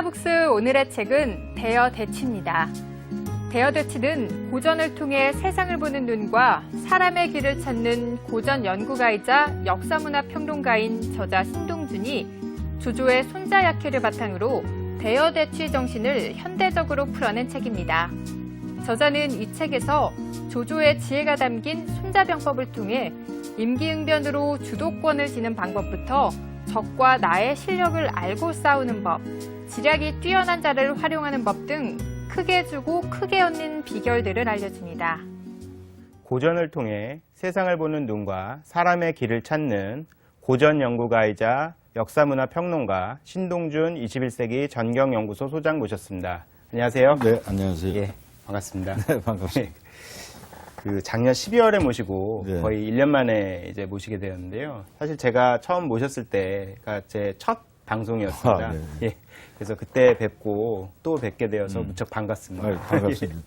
스타북스 오늘의 책은 대여대취입니다. 대여대취는 고전을 통해 세상을 보는 눈과 사람의 길을 찾는 고전 연구가이자 역사문화 평론가인 저자 신동준이 조조의 손자약해를 바탕으로 대여대취 정신을 현대적으로 풀어낸 책입니다. 저자는 이 책에서 조조의 지혜가 담긴 손자병법을 통해 임기응변으로 주도권을 지는 방법부터 적과 나의 실력을 알고 싸우는 법, 지략이 뛰어난 자를 활용하는 법 등 크게 주고 크게 얻는 비결들을 알려줍니다. 고전을 통해 세상을 보는 눈과 사람의 길을 찾는 고전 연구가이자 역사문화 평론가 신동준 21세기 전경연구소 소장 모셨습니다. 안녕하세요. 네, 안녕하세요. 예, 반갑습니다. 네, 반갑습니다. 작년 12월에 모시고 네. 거의 1년 만에 이제 모시게 되었는데요. 사실 제가 처음 모셨을 때가 제 첫 방송이었습니다. 아, 네. 예, 그래서 그때 뵙고 또 뵙게 되어서 무척 반갑습니다. 반갑습니다.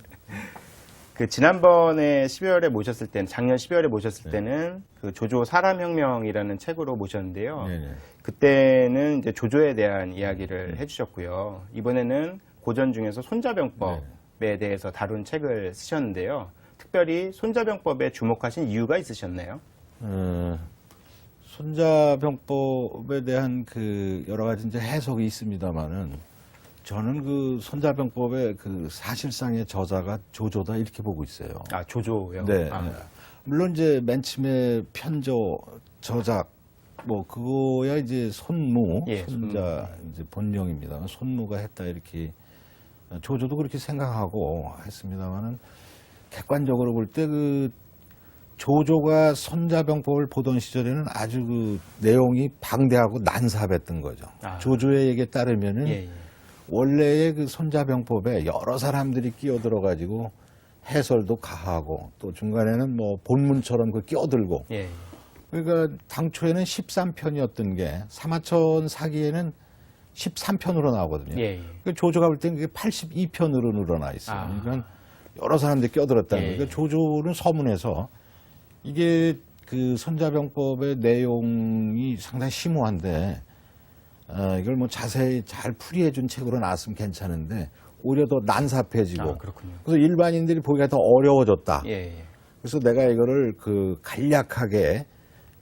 지난번에 12월에 모셨을 때는, 작년 12월에 모셨을 때는 그 조조 사람혁명이라는 책으로 모셨는데요. 네네. 그때는 이제 조조에 대한 이야기를 해주셨고요. 이번에는 고전 중에서 손자병법에 대해서 다룬 책을 쓰셨는데요. 특별히 손자병법에 주목하신 이유가 있으셨나요? 손자병법에 대한 그 여러 가지 이제 해석이 있습니다만은 저는 그 손자병법의 그 사실상의 저자가 조조다 이렇게 보고 있어요. 아, 조조요? 네. 아, 네. 물론 이제 맨 처음에 편조, 저작, 뭐 그거야 이제 손무, 예, 손자 이제 본명입니다. 손무가 했다 이렇게 조조도 그렇게 생각하고 했습니다만은 객관적으로 볼 때 그 조조가 손자병법을 보던 시절에는 아주 그 내용이 방대하고 난삽했던 거죠. 아. 조조의 얘기에 따르면은 예, 예. 원래의 그 손자병법에 여러 사람들이 끼어들어가지고 해설도 가하고 또 중간에는 뭐 본문처럼 그 끼어들고 예. 그러니까 당초에는 13편이었던 게 사마천 사기에는 13편으로 나오거든요. 예, 예. 그 조조가 볼 때는 그게 82편으로 늘어나 있어요. 아. 그러니까 여러 사람들이 끼어들었다는 예, 거예요. 그러니까 예. 조조는 서문에서 이게 그 손자병법의 내용이 상당히 심오한데 이걸 뭐 자세히 잘 풀이해 준 책으로 나왔으면 괜찮은데 오히려 더 난삽해지고 아, 그렇군요. 그래서 일반인들이 보기가 더 어려워졌다. 예, 예. 그래서 내가 이거를 그 간략하게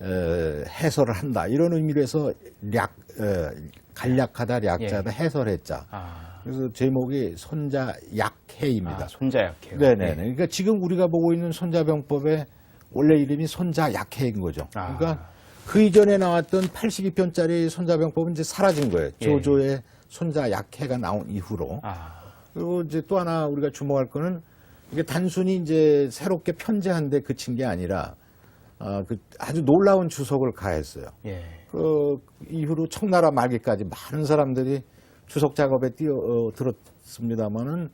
해설을 한다. 이런 의미로 해서 간략하다, 략자다, 해설했자. 아, 그래서 제목이 손자약해입니다. 아, 손자약해요. 네네. 예. 그러니까 지금 우리가 보고 있는 손자병법의 원래 이름이 손자약해인 거죠. 아. 그러니까 그 이전에 나왔던 82편짜리 손자병법은 이제 사라진 거예요. 예. 조조의 손자약해가 나온 이후로. 아, 그리고 이제 또 하나 우리가 주목할 거는 이게 단순히 이제 새롭게 편제한 데 그친 게 아니라 그 아주 놀라운 주석을 가했어요. 예. 그 이후로 청나라 말기까지 많은 사람들이 주석 작업에 들었습니다만은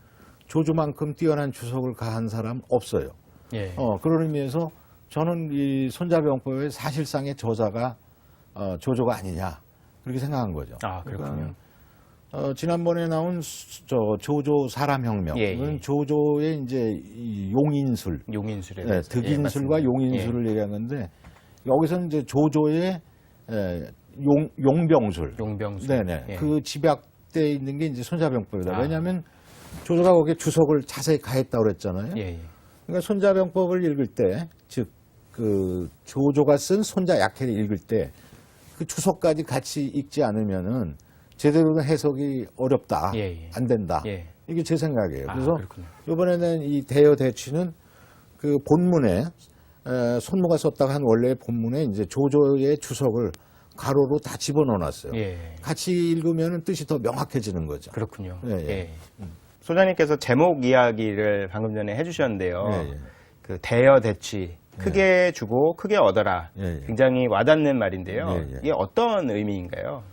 조조만큼 뛰어난 주석을 가한 사람 없어요. 예. 그런 의미에서 저는 이 손자병법의 사실상의 저자가 조조가 아니냐 그렇게 생각한 거죠. 아, 그렇군요. 그러니까, 지난번에 나온 조조 사람혁명, 예, 은 예. 조조의 이제 이 용인술, 용인술에 네, 대해서. 득인술과 예, 맞습니다. 용인술을 얘기한 건데 여기서는 이제 조조의 용병술, 용병술. 네네, 예. 그 집약돼 있는 게 이제 손자병법이다. 아. 왜냐하면 조조가 거기에 주석을 자세히 가했다고 그랬잖아요. 예, 예. 그러니까 손자병법을 읽을 때, 즉 그 조조가 쓴 손자약해를 읽을 때 그 주석까지 같이 읽지 않으면은 제대로 된 해석이 어렵다, 예, 예. 안 된다. 예. 이게 제 생각이에요. 아, 그래서 그렇군요. 이번에는 이 대여대취는 그 본문에 손무가 썼다가 한 원래의 본문에 이제 조조의 주석을 가로로 다 집어넣어놨어요. 예. 같이 읽으면 뜻이 더 명확해지는 거죠. 그렇군요. 예, 예. 예. 소장님께서 제목 이야기를 방금 전에 해주셨는데요. 예, 예. 그 대여대취, 크게 주고 크게 얻어라. 예, 예. 굉장히 와닿는 말인데요. 예, 예. 이게 어떤 의미인가요?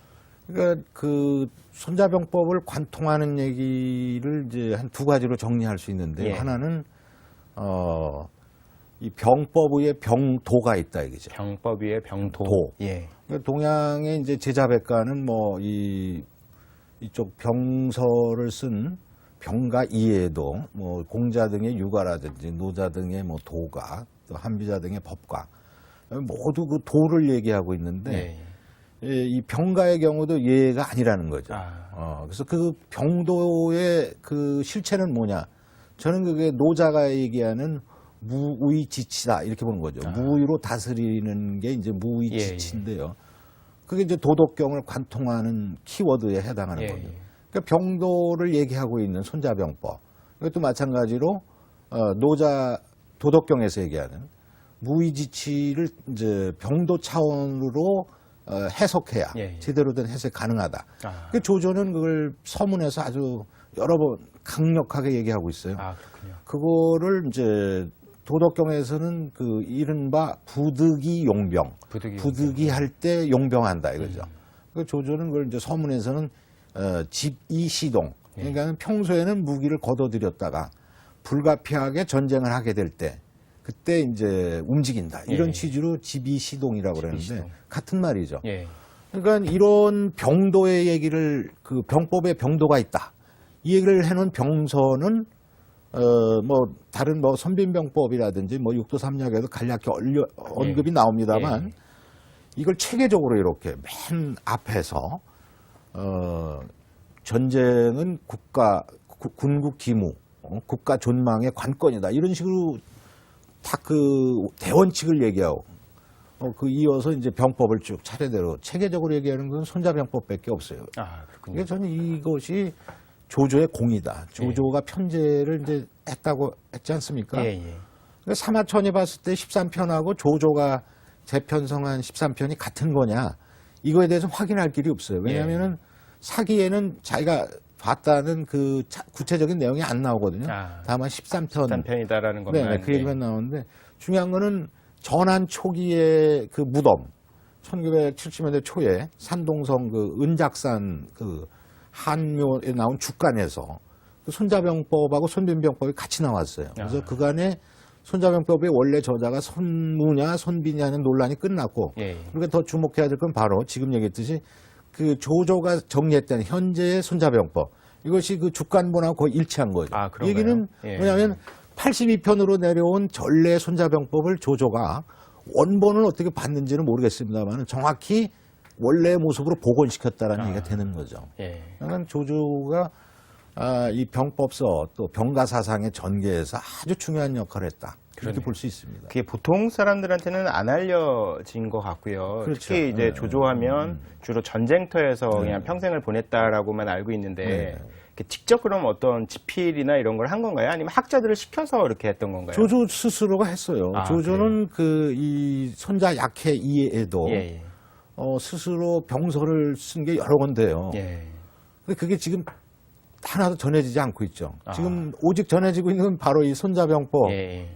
그러니까 그 손자병법을 관통하는 얘기를 이제 한 두 가지로 정리할 수 있는데 예. 하나는 이 병법 위에 병도가 있다 이거죠. 병법 위에 병도. 도. 예. 그러니까 동양의 이제 제자백가는 뭐 이쪽 병서를 쓴 병가 이외에도 뭐 공자 등의 유가라든지 노자 등의 뭐 도가 또 한비자 등의 법가 모두 그 도를 얘기하고 있는데 예. 이 병가의 경우도 예가 아니라는 거죠. 그래서 그 병도의 그 실체는 뭐냐? 저는 그게 노자가 얘기하는 무의지치다 이렇게 보는 거죠. 무의로 다스리는 게 이제 무의지치인데요. 그게 이제 도덕경을 관통하는 키워드에 해당하는 거죠. 그러니까 병도를 얘기하고 있는 손자병법. 이것도 마찬가지로 노자 도덕경에서 얘기하는 무의지치를 이제 병도 차원으로 해석해야 제대로 된 해석이 가능하다. 그 조조는 그걸 서문에서 아주 여러 번 강력하게 얘기하고 있어요. 그렇군요. 그거를 이제 도덕경에서는 그 이른바 부득이 용병, 부득이 할 때 용병한다 이거죠. 그 조조는 그걸 이제 서문에서는 집이시동, 그러니까 평소에는 무기를 걷어들였다가 불가피하게 전쟁을 하게 될 때 그때 이제 움직인다 이런 취지로 집이시동이라고 그러는데 같은 말이죠. 그러니까 이런 병도의 얘기를 그 병법에 병도가 있다 이 얘기를 해놓은 병서는 뭐 다른 뭐 선빈병법이라든지 뭐 육도삼약에도 간략히 언급이 나옵니다만 이걸 체계적으로 이렇게 맨 앞에서 전쟁은 군국 기무, 국가 존망의 관건이다 이런 식으로 딱 그 대원칙을 얘기하고 그 이어서 이제 병법을 쭉 차례대로 체계적으로 얘기하는 건 손자병법밖에 없어요. 그렇군요. 그러니까 저는 이것이 조조의 공이다. 조조가 편제를 이제 했다고 했지 않습니까? 그러니까 사마천이 봤을 때 13편하고 조조가 재편성한 13편이 같은 거냐? 이거에 대해서 확인할 길이 없어요. 왜냐하면은 사기에는 자기가 봤다는 그 구체적인 내용이 안 나오거든요. 다만 13편이다라는 것만. 그 얘기만 나오는데 중요한 거는 전한 초기의 그 무덤, 1970년대 초에 산동성 그 은작산 그 한묘에 나온 죽간에서 그 손자병법하고 손빈병법이 같이 나왔어요. 그래서 그간에 손자병법의 원래 저자가 손무냐 손비냐는 논란이 끝났고 우리가 더 주목해야 될 건 바로 지금 얘기했듯이 그 조조가 정리했던 현재의 손자병법 이것이 그 죽간본하고 거의 일치한 거죠. 이 얘기는 뭐냐면 82편으로 내려온 전래 손자병법을 조조가 원본을 어떻게 봤는지는 모르겠습니다만 정확히 원래의 모습으로 복원시켰다라는 얘기가 되는 거죠. 그러니까 조조가 이 병법서 또 병가사상의 전개에서 아주 중요한 역할을 했다. 그렇게 볼 수 있습니다. 그게 보통 사람들한테는 안 알려진 것 같고요. 그렇죠. 특히 이제 조조하면 주로 전쟁터에서 그냥 평생을 보냈다라고만 알고 있는데 직접 그럼 어떤 지필이나 이런 걸 한 건가요? 아니면 학자들을 시켜서 이렇게 했던 건가요? 조조 스스로가 했어요. 조조는 그 이 손자 약해 이해에도 스스로 병서를 쓴 게 여러 건데요. 근데 그게 지금 하나도 전해지지 않고 있죠. 지금 오직 전해지고 있는 건 바로 이 손자병법,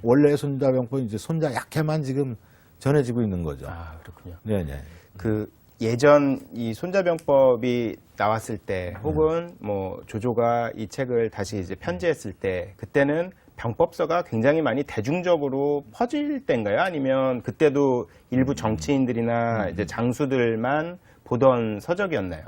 원래 손자병법 이제 손자 약해만 지금 전해지고 있는 거죠. 그렇군요. 네네. 그 예전 이 손자병법이 나왔을 때 혹은 뭐 조조가 이 책을 다시 이제 편지했을 때 그때는 병법서가 굉장히 많이 대중적으로 퍼질 때인가요? 아니면 그때도 일부 정치인들이나 이제 장수들만 보던 서적이었나요?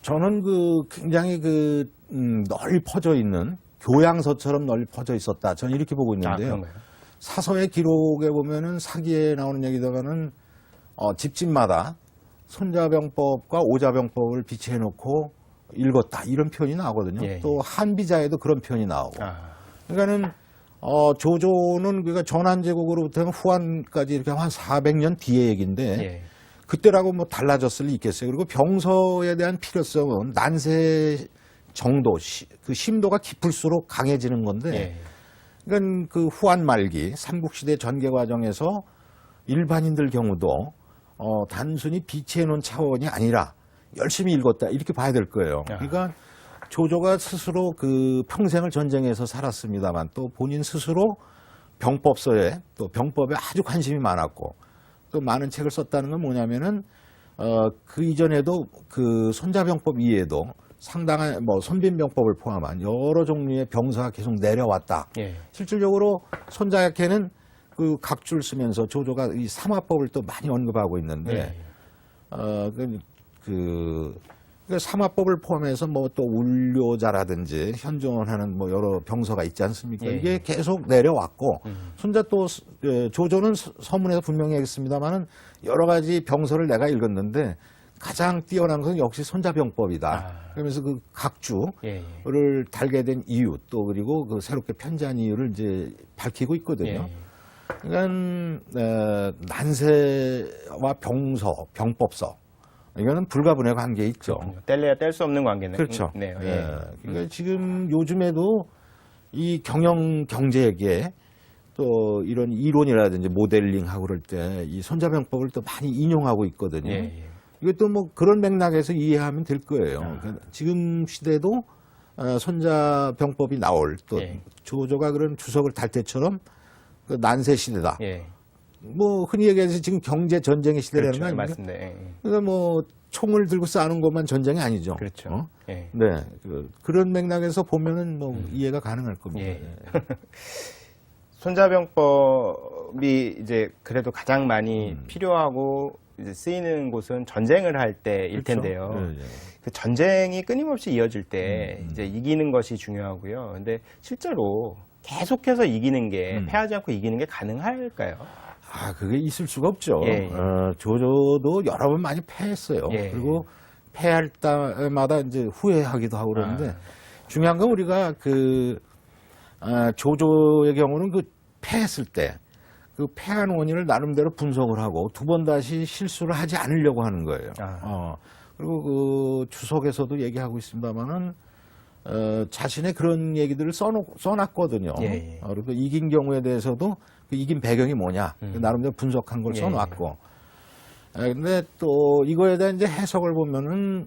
저는 그 굉장히 그 널리 퍼져 있는 교양서처럼 널리 퍼져 있었다. 저는 이렇게 보고 있는데요. 그런가요? 사서의 기록에 보면은 사기에 나오는 얘기다가는 집집마다 손자병법과 오자병법을 비치해 놓고 읽었다 이런 표현이 나오거든요. 또 한비자에도 그런 표현이 나오고. 그러니까는 조조는 그러니까 전한제국으로부터 후한까지 이렇게 한 400년 뒤의 얘기인데 그때라고 뭐 달라졌을 리 있겠어요. 그리고 병서에 대한 필요성은 난세 정도, 그 심도가 깊을수록 강해지는 건데, 그러니까 그 후한 말기 삼국시대 전개 과정에서 일반인들 경우도 단순히 비치해 놓은 차원이 아니라 열심히 읽었다 이렇게 봐야 될 거예요. 그러니까 조조가 스스로 그 평생을 전쟁에서 살았습니다만 또 본인 스스로 병법서에 또 병법에 아주 관심이 많았고 또 많은 책을 썼다는 건 뭐냐면은 그 이전에도 그 손자병법 이외에도 상당한 뭐 손빈병법을 포함한 여러 종류의 병서가 계속 내려왔다. 실질적으로 손자약해는 그 각줄 쓰면서 조조가 이 삼화법을 또 많이 언급하고 있는데 그 삼화법을 포함해서 뭐 또 울료자라든지 현존하는 뭐 여러 병서가 있지 않습니까? 이게 계속 내려왔고 손자 또 조조는 서문에서 분명히 얘기했습니다만은 여러 가지 병서를 내가 읽었는데 가장 뛰어난 것은 역시 손자병법이다. 아. 그러면서 그 각주를 예. 달게 된 이유 또 그리고 그 새롭게 편지한 이유를 이제 밝히고 있거든요. 예. 그러니까 난세와 병법서 이거는 불가분의 관계에 있죠. 뗄래야 뗄 수 없는 관계는. 그렇죠. 네. 예. 예. 그러니까 지금 요즘에도 이 경영계에 또 이런 이론이라든지 모델링하고 그럴 때 이 손자병법을 또 많이 인용하고 있거든요. 예. 이것도 뭐 그런 맥락에서 이해하면 될 거예요. 그러니까 지금 시대도 손자병법이 나올 또 예. 조조가 그런 주석을 달 때처럼 그 난세 시대다. 예. 뭐 흔히 얘기해서 지금 경제 전쟁의 시대라는 그렇죠. 거 아닙니까? 맞습니다. 예. 그러니까 뭐 총을 들고 싸우는 것만 전쟁이 아니죠. 그렇죠. 어? 예. 네, 그런 맥락에서 보면은 뭐 이해가 가능할 겁니다. 예. 예. 손자병법이 이제 그래도 가장 많이 필요하고 이제 쓰이는 곳은 전쟁을 할 때일 그렇죠. 텐데요. 예, 예. 그 전쟁이 끊임없이 이어질 때 이제 이기는 것이 중요하고요. 근데 실제로 계속해서 이기는 게 패하지 않고 이기는 게 가능할까요? 아, 그게 있을 수가 없죠. 예. 조조도 여러 번 많이 패했어요. 예. 그리고 패할 때마다 이제 후회하기도 하고 그러는데 중요한 건 우리가 조조의 경우는 그 패했을 때 그 패한 원인을 나름대로 분석을 하고 두 번 다시 실수를 하지 않으려고 하는 거예요. 그리고 그 주석에서도 얘기하고 있습니다만은 자신의 그런 얘기들을 써놨거든요. 예. 그리고 이긴 경우에 대해서도 그 이긴 배경이 뭐냐 나름대로 분석한 걸 예. 써놨고. 근데 또 이거에 대한 이제 해석을 보면은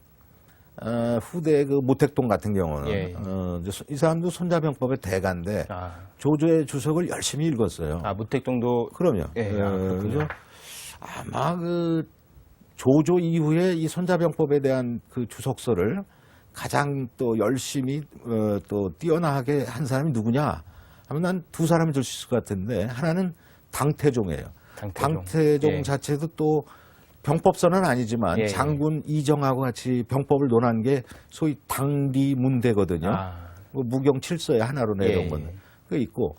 후대 그 모택동 같은 경우는 예. 이제 이 사람도 손자병법의 대가인데 조조의 주석을 열심히 읽었어요. 무택동도. 그럼요. 예. 그래서 아마 그 조조 이후에 이 손자병법에 대한 그 주석서를 가장 또 열심히 또 뛰어나게 한 사람이 누구냐 하면 난 두 사람이 될 수 있을 것 같은데 하나는 당태종이에요. 당태종 예. 자체도 또 병법서는 아니지만 예. 장군 이정하고 같이 병법을 논한 게 소위 당리문대거든요. 뭐 무경칠서에 하나로 내려온 예. 건데 그게 있고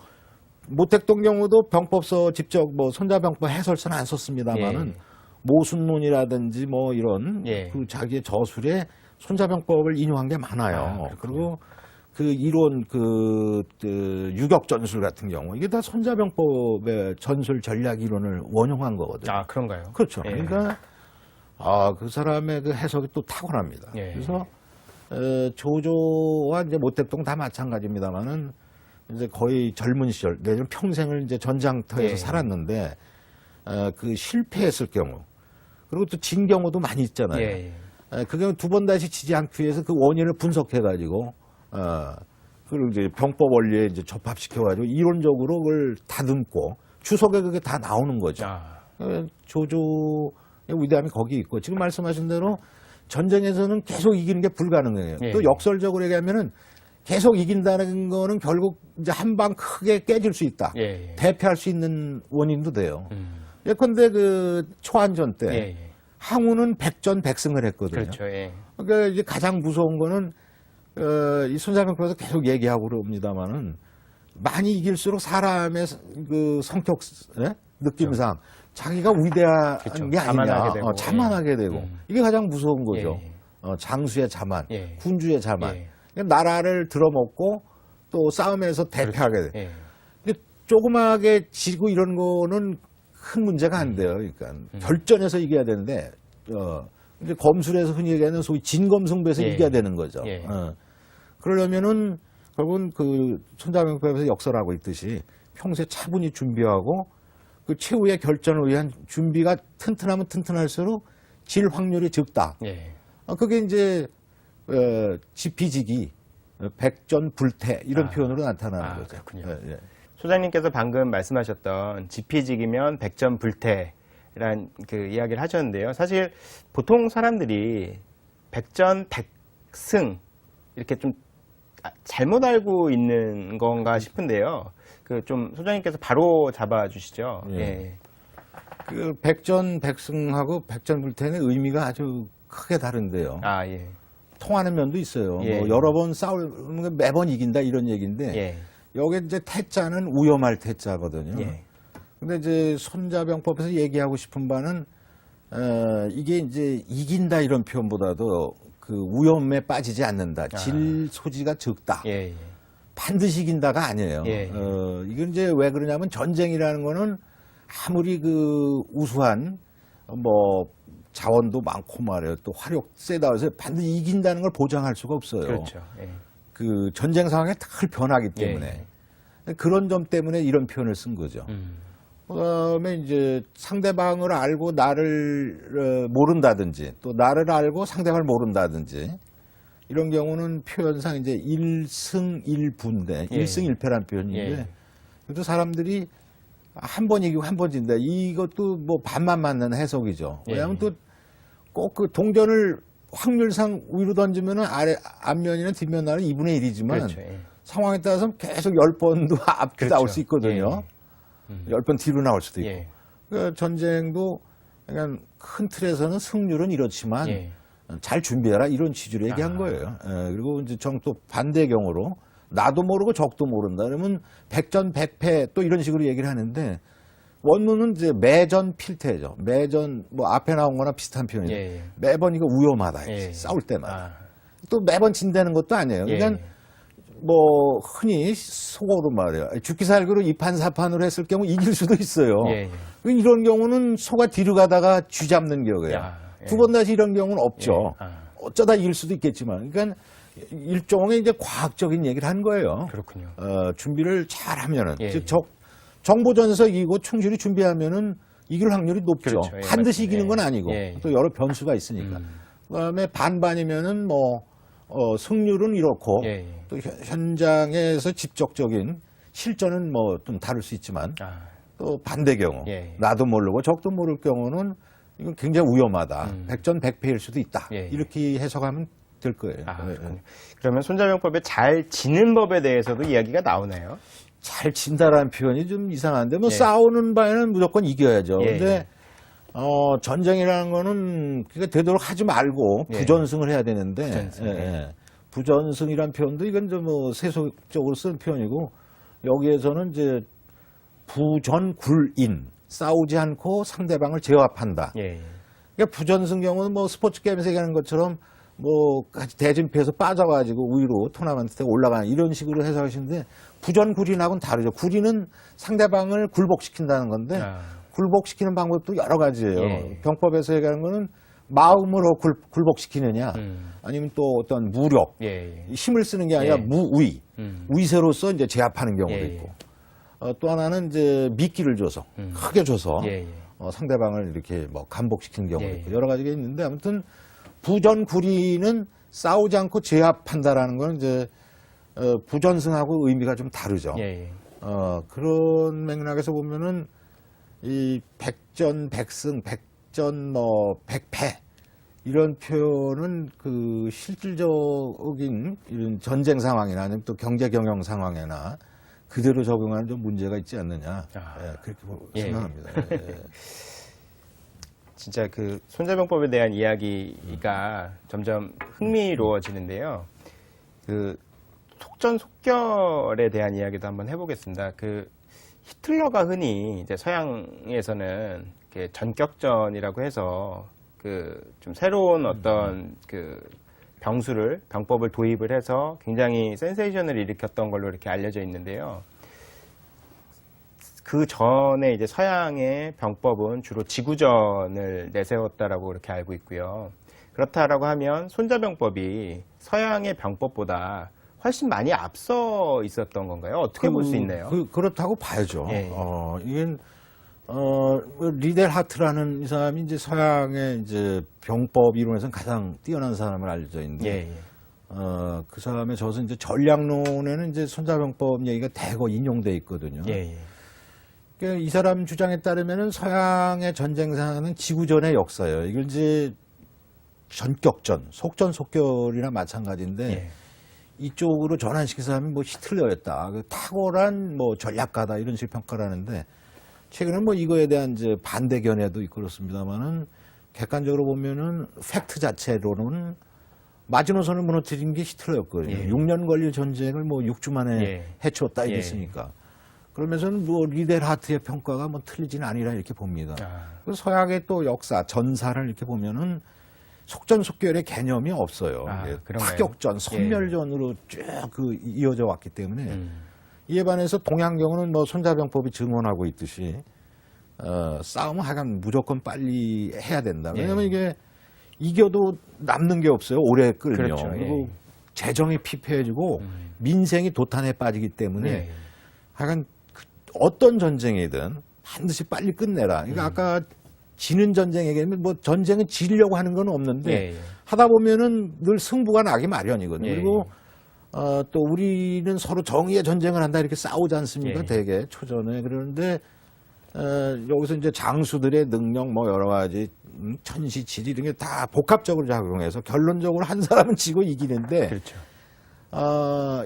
모택동 경우도 병법서 직접 뭐 손자병법 해설서는 안 썼습니다만은 예. 모순론이라든지 뭐 이런 예. 그 자기의 저술에 손자병법을 인용한 게 많아요. 그리고 그 이론 그 유격전술 같은 경우 이게 다 손자병법의 전술 전략 이론을 원용한 거거든요. 그런가요? 그렇죠. 예. 그러니까 그 사람의 그 해석이 또 탁월합니다. 예. 그래서 조조와 이제 모택동 다 마찬가지입니다만은 이제 거의 젊은 시절 내지는 평생을 이제 전장터에서 예. 살았는데 그 실패했을 경우 그리고 또 진 경우도 많이 있잖아요. 예. 그 경우 두 번 다시 지지 않기 위해서 그 원인을 분석해가지고 그리고 이제 병법 원리에 이제 접합시켜가지고 이론적으로 그걸 다듬고 추석에 그게 다 나오는 거죠. 조조의 위대함이 거기 있고 지금 말씀하신 대로 전쟁에서는 계속 이기는 게 불가능해요. 예. 또 역설적으로 얘기하면은 계속 이긴다는 거는 결국 이제 한 방 크게 깨질 수 있다. 예. 대패할 수 있는 원인도 돼요. 예컨대 그 초안전 때 예. 항우는 백전백승을 했거든요. 그렇죠. 예. 그러니까 이제 가장 무서운 거는 이 손자병법에서 계속 얘기하고 그럽니다만은 많이 이길수록 사람의 그 성격 느낌상 자기가 위대한 그렇죠. 게 아니냐, 자만하게 되고. 자만하게 되고 이게 가장 무서운 거죠. 예. 장수의 자만, 예. 군주의 자만, 예. 그러니까 나라를 들어먹고 또 싸움에서 대패하게 돼. 예. 근데 조그맣게 지고 이런 거는 큰 문제가 안 돼요. 그러니까 결전에서 이겨야 되는데 이제 검술에서 흔히 얘기하는 소위 진검승부에서 예. 이겨야 되는 거죠. 예. 그러려면은 결국은 그 손자병법에서 역설하고 있듯이 평소에 차분히 준비하고 그 최후의 결전을 위한 준비가 튼튼하면 튼튼할수록 질 확률이 적다. 예. 그게 이제 지피지기, 백전불태 이런 표현으로 나타나는 거죠. 그렇군요. 예, 예. 소장님께서 방금 말씀하셨던 지피지기면 백전불태라는 그 이야기를 하셨는데요. 사실 보통 사람들이 백전백승 이렇게 좀 잘못 알고 있는 건가 싶은데요. 그 좀 소장님께서 바로 잡아주시죠. 예. 예. 그 백전백승하고 백전불태는 의미가 아주 크게 다른데요. 예. 통하는 면도 있어요. 예. 뭐 여러 번 싸우면 매번 이긴다 이런 얘기인데 예. 여기 이제 태자는 위험할 태자거든요. 예. 근데 이제 손자병법에서 얘기하고 싶은 바는 이게 이제 이긴다 이런 표현보다도 그 위험에 빠지지 않는다. 질 소지가 적다. 예, 예. 반드시 이긴다가 아니에요. 예. 이건 이제 왜 그러냐면 전쟁이라는 거는 아무리 그 우수한 뭐 자원도 많고 말이에요. 또 화력 세다 해서 반드시 이긴다는 걸 보장할 수가 없어요. 그렇죠. 예. 그 전쟁 상황에 늘 변하기 때문에 그런 점 때문에 이런 표현을 쓴 거죠. 그다음에 이제 상대방을 알고 나를 모른다든지 또 나를 알고 상대방을 모른다든지 이런 경우는 표현상 이제 일승일부인데 예. 일승일패라는 표현인데 예. 그래도 사람들이 한 번 이기고 한 번 진다. 이것도 뭐 반만 맞는 해석이죠. 예. 왜냐하면 또 꼭 그 동전을 확률상 위로 던지면은 앞면이나 뒷면 나는 2분의 1이지만 그렇죠. 예. 상황에 따라서 계속 10번도 앞뒤 그렇죠. 나올 수 있거든요. 10번 뒤로 나올 수도 있고. 예. 그 전쟁도 약간 큰 틀에서는 승률은 이렇지만 예. 잘 준비해라 이런 취지로 얘기한 거예요. 그리고 이제 또 반대 경우로 나도 모르고 적도 모른다. 그러면 백전백패 또 이런 식으로 얘기를 하는데 원문은 이제 매전 필패죠. 매전 뭐 앞에 나온 거나 비슷한 표현이죠. 예. 매번 이거 위험하다. 예. 싸울 때마다. 아. 또 매번 진다는 것도 아니에요. 예. 그러니까 뭐 흔히 속어로 말해요. 죽기 살기로 2판 4판으로 했을 경우 이길 수도 있어요. 예. 이런 경우는 소가 뒤로 가다가 쥐 잡는 경우예요. 야, 예. 두 번 다시 이런 경우는 없죠. 예. 아. 어쩌다 이길 수도 있겠지만, 그러니까 일종의 이제 과학적인 얘기를 한 거예요. 그렇군요. 준비를 잘하면은, 예. 즉 정보전에서 이기고 충실히 준비하면은 이길 확률이 높죠. 그렇죠. 예, 반드시 맞습니다. 이기는 건 예. 아니고 예. 또 여러 변수가 있으니까. 그다음에 반반이면은 뭐 승률은 이렇고 예. 또 현장에서 직접적인 실전은 뭐 좀 다를 수 있지만 아. 또 반대 경우 예. 나도 모르고 적도 모를 경우는 이건 굉장히 위험하다. 백전백패일 수도 있다. 예. 이렇게 해석하면 될 거예요. 아, 예, 그렇군요. 그러면 손자병법에 잘 지는 법에 대해서도 이야기가 나오나요? 잘 진다라는 표현이 좀 이상한데 뭐 예. 싸우는 바에는 무조건 이겨야죠. 예. 근데 전쟁이라는 거는 그러니까 되도록 하지 말고 예. 부전승을 해야 되는데 부전승, 예. 부전승이란 표현도 이건 좀 뭐 세속적으로 쓴 표현이고 여기에서는 이제 부전굴인 싸우지 않고 상대방을 제압한다. 예. 그러니까 부전승 경우는 뭐 스포츠 게임에서 얘기하는 것처럼 뭐 대진표에서 빠져가지고 위로 토너먼트에 올라가는 이런 식으로 해석하시는데 부전굴인하고는 다르죠. 굴인은 상대방을 굴복시킨다는 건데 아. 굴복시키는 방법도 여러 가지예요. 예. 병법에서 얘기하는 거는 마음으로 굴복시키느냐 아니면 또 어떤 무력, 예. 힘을 쓰는 게 아니라 예. 무위, 위세로서 이제 제압하는 경우도 예. 있고 또 하나는 이제 미끼를 줘서 크게 줘서 예. 상대방을 이렇게 뭐 감복시키는 경우도 예. 있고 여러 가지가 있는데 아무튼 부전굴이는 싸우지 않고 제압한다라는 건 이제 부전승하고 의미가 좀 다르죠. 예. 그런 맥락에서 보면은 이 백전백승, 백전 뭐 백패 이런 표현은 그 실질적인 이런 전쟁 상황이나 아니면 또 경제 경영 상황이나 그대로 적용하는 좀 문제가 있지 않느냐 그렇게 예. 생각합니다. 예. 진짜 그 손자병법에 대한 이야기가 점점 흥미로워지는데요. 그 속전속결에 대한 이야기도 한번 해보겠습니다. 그 히틀러가 흔히 이제 서양에서는 이렇게 전격전이라고 해서 그 좀 새로운 어떤 그 병법을 도입을 해서 굉장히 센세이션을 일으켰던 걸로 이렇게 알려져 있는데요. 그 전에 이제 서양의 병법은 주로 지구전을 내세웠다라고 이렇게 알고 있고요. 그렇다라고 하면 손자병법이 서양의 병법보다 훨씬 많이 앞서 있었던 건가요? 어떻게 볼 수 있나요? 그렇다고 봐야죠. 예. 이게 리델 하트라는 이 사람이 이제 서양의 이제 병법 이론에서는 가장 뛰어난 사람을 알려져 있는데, 예. 그 사람의 저서 이제 전략론에는 이제 손자병법 얘기가 대거 인용돼 있거든요. 예. 그러니까 이 사람 주장에 따르면은 서양의 전쟁사는 지구전의 역사예요. 이걸 이제 전격전, 속전속결이나 마찬가지인데, 예. 이쪽으로 전환시킨 사람이 뭐 히틀러였다. 탁월한 뭐 전략가다 이런 식의 평가를 하는데 최근에 뭐 이거에 대한 이제 반대 견해도 있고 그렇습니다만은 객관적으로 보면은 팩트 자체로는 마지노선을 무너뜨린 게 히틀러였거든요. 예. 6년 걸릴 전쟁을 뭐 6주 만에 예. 해치웠다 예. 이랬으니까. 그러면서는 뭐 리델하트의 평가가 뭐 틀리지는 아니라 이렇게 봅니다. 아, 그 서양의 또 역사, 전사를 이렇게 보면은 속전속결의 개념이 없어요. 아, 이게 그런가요? 타격전, 선멸전으로 쭉 그 이어져 왔기 때문에 이에 반해서 동양 경우는 뭐 손자병법이 증언하고 있듯이 싸움은 하여간 무조건 빨리 해야 된다. 왜냐하면 예. 이게 이겨도 남는 게 없어요. 오래 끌면. 그렇죠. 그리고 예. 재정이 피폐해지고 민생이 도탄에 빠지기 때문에 예. 하여간 어떤 전쟁이든 반드시 빨리 끝내라. 그러니까 아까 지는 전쟁에게는 뭐 전쟁은 지려고 하는 건 없는데 예, 예. 하다 보면은 늘 승부가 나기 마련이거든요. 예. 그리고 또 우리는 서로 정의의 전쟁을 한다 이렇게 싸우지 않습니까? 예. 대개 초전에. 그러는데 여기서 이제 장수들의 능력 뭐 여러 가지 천시 지리 이런 게 다 복합적으로 작용해서 결론적으로 한 사람은 지고 이기는데 그렇죠.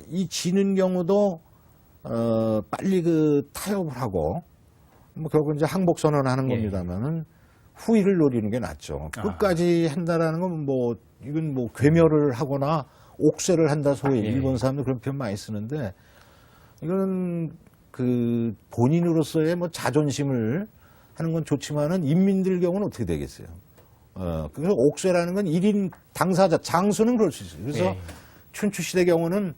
이 지는 경우도 빨리 그 타협을 하고 뭐 결국 이제 항복 선언하는 예. 겁니다만은 후위를 노리는 게 낫죠. 아. 끝까지 한다라는 건 뭐 이건 뭐 괴멸을 하거나 옥쇄를 한다 소위 예. 일본 사람들 그런 표현 많이 쓰는데 이거는 그 본인으로서의 뭐 자존심을 하는 건 좋지만은 인민들 경우는 어떻게 되겠어요? 그래서 옥쇄라는 건 1인 당사자 장수는 그럴 수 있어요. 그래서 예. 춘추 시대 경우는